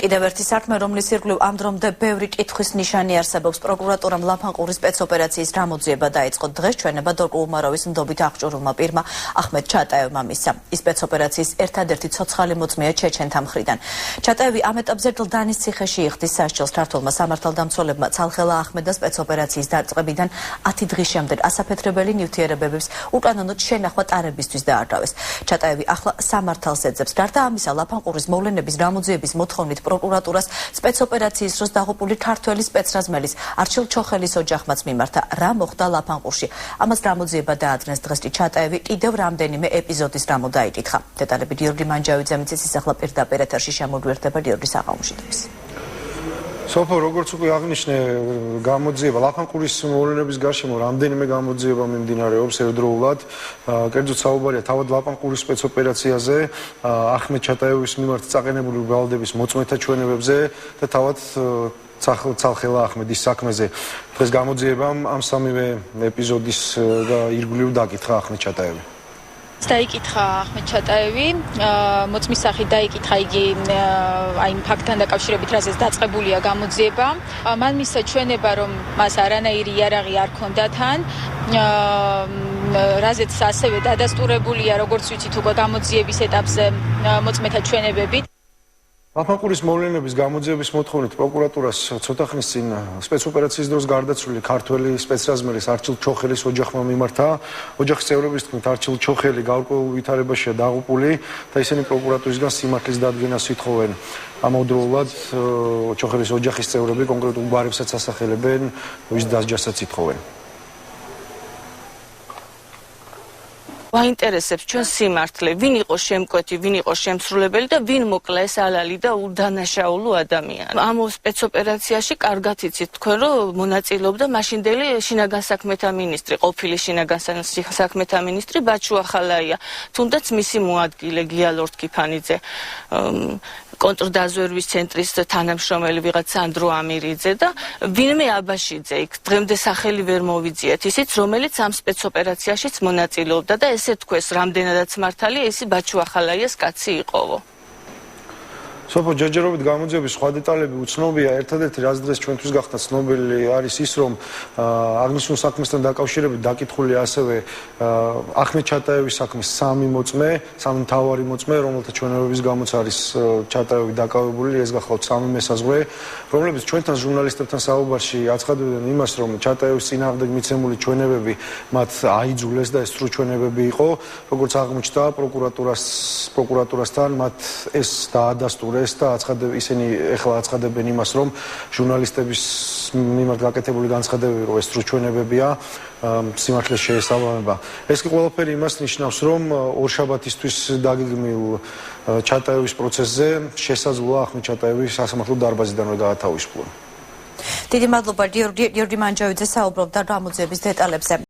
კიდევ ერთი სარკმე, რომლის ირგვლივ ამ დრომდე ბევრი კითხვის ნიშანი არსებობს. პროკურატურამ ლაფანყურის სპეცოპერაციის გამოძიება დაიწყო. დღეს ჩვენება დოკუ უმაროვის ნდობით აღჭურვილმა პირმა ახმედ ჩატაევმა მისცა. ის სპეცოპერაციის ერთადერთი ცოცხალი მოწმეა ჩეჩენთა მხრიდან. ჩატაევი ამ ეტაპზე დლდანის ციხეში იხდის სასჯელს. ქართველმა სამართალდამცველებმა ცალხელა ახმედა სპეცოპერაციის დაწყებიდან 10 დღის შემდეგ ასაფეთრებელი ნივთიერებების უკანონოდ შენახვა ტარებისთვის დაარღვევეს. ჩატაევი ახლა სამართალს ეძებს. გარდა ამისა, ლაფანყურის მოვლენების გამოძიების მოთხოვნით პროკურატურას სპეცოპერაციის დროს დაღუპული ქართველი სპეცრაზმელის არჩილ ჩოხელის ოჯახმაც მიმართა. რა მოხდა ლაფანყურში? ამას გამოძიება დაადნეს დღეს ჩატაევი კიდევ რამდენიმე ეპიზოდის გამო დაიკითხა. დეტალები გიორგი მანჯავიძე მიცის, ის ახლა პირდაპირ ეთერში შემოგვიერთდება გიორგი საღამოშიდების. სოფო, როგორც უკვე აღნიშნე, გამოძიება ლაფანყურის მოვლენების გარშემო რამდენიმე გამოძიება მიმდინარეობს ერთდროულად. კერძოდ საუბარია თავად ლაფანყურის სპეცოპერაციაზე, ახმედ ჩატაევის მიმართ წაყენებული ბრალდების მოწმეთა ჩვენებებზე და თავად ცალხელა ახმედის საქმეზე. დღეს გამოძიებამ ამ სამივე ეპიზოდის ირგვლივ დაკითხა ახმედ ჩატაევი. დაიკითხა ახმედ ჩატაევი, მოწმის სახით დაიკითხა იგი აი იმ ფაქტთან დაკავშირებით, რაზეც დაწყებულია გამოძიება. მან მისცა ჩვენება, რომ მას არანაირი იარაღი არ ჰქონდა თან, რაზეც ასევე დადასტურებულია, როგორც ვიცით, უკვე გამოძიების ეტაპზე მოწმეთა ჩვენებებით. ლაფანყურის მოვლენების გამოძიების მოთხოვნით პროკურატურას ცოტა ხნის წინ სპეცოპერაციის დროს გარდაცვლილი ქართველი სპეცრაზმელის არჩილ ჩოხელის ოჯახმა მიმართა. ოჯახის წევრების თქმით, არჩილ ჩოხელი გაურკვეველ ვითარებაშია დაღუპული და ისინი პროკურატურისგან სიმართლის დადგენას ითხოვენ. ამავდროულად ჩოხელის ოჯახის წევრები კონკრეტულ გვარებსაც ასახელებენ, ვის დასჯასაც ითხოვენ. Ვაინტერესებს ჩვენ სიმართლე, ვინ იყო შემკვეთი, ვინ იყო შემსრულებელი და ვინ მოკლა ეს ალალი და უდანაშაულო ადამიანი. ამ სპეცოპერაციაში კარგად იცით თქვენ, რომ მონაწილეობდა მაშინდელი შინაგან საქმეთა მინისტრი, ყოფილი შინაგან საქმეთა მინისტრი ბაჩუახალაია, თუნდაც მისი მოადგილე გია ლორთქიფანიძე. კონტრდაზვერვის ცენტრის თანამშრომელი ვიღაც სანდრო ამირიძე და ვინმე აბაშიძე იქ დღემდე სახელი ვერ მოვიძიეთ ისიც, რომელიც ამ სპეცოპერაციაშიც მონაწილეობდა და ესე თქვეს, რამდენადაც მართალია, ისი ბაჩუახალაიას კაცი იყოვო. სოფო, ჯერჯერობით გამოძიების სხვა დეტალები უცნობია. ერთადერთი რაც დღეს ჩვენთვის გახდა ცნობილი არის ის, რომ აღნიშნულ საქმესთან დაკავშირებით დაკითხულია ასევე ახმედ ჩატაევის საქმის სამი მთავარი მოწმე, რომელთა ჩვენებების გამოც არის ჩატაევი დაკავებული. ეს გახლავთ სამი მესაზღვრე, რომლებიც ჩვენთან ჟურნალისტებთან საუბარში აცხადებდნენ იმას, რომ ჩატაევის წინააღმდეგ მიცემული ჩვენებები მათ აიძულეს და ეს სრულ ჩვენებები იყო. როგორც აღმოჩნდა პროკურატურასთან, მათ ეს დაადასტურეს და ისინი ეხლა აცხადებენ იმას, რომ ჟურნალისტების მიმართ გაკეთებული განცხადებები, რომ ეს სრულ ჩვენებებია, სიმართლეს შეესაბამება. ეს კი ყველაფერი იმას ნიშნავს, რომ ორშაბათისთვის დაგეგმილ ჩატაევის პროცესზე შესაძლოა ახმედ ჩატაევი სასამართლო დარბაზიდანვე გაათავისუფლონ. დიდი მადლობა გიორგი მანჯავიძე საუბრობდა გამოძიების დეტალებზე.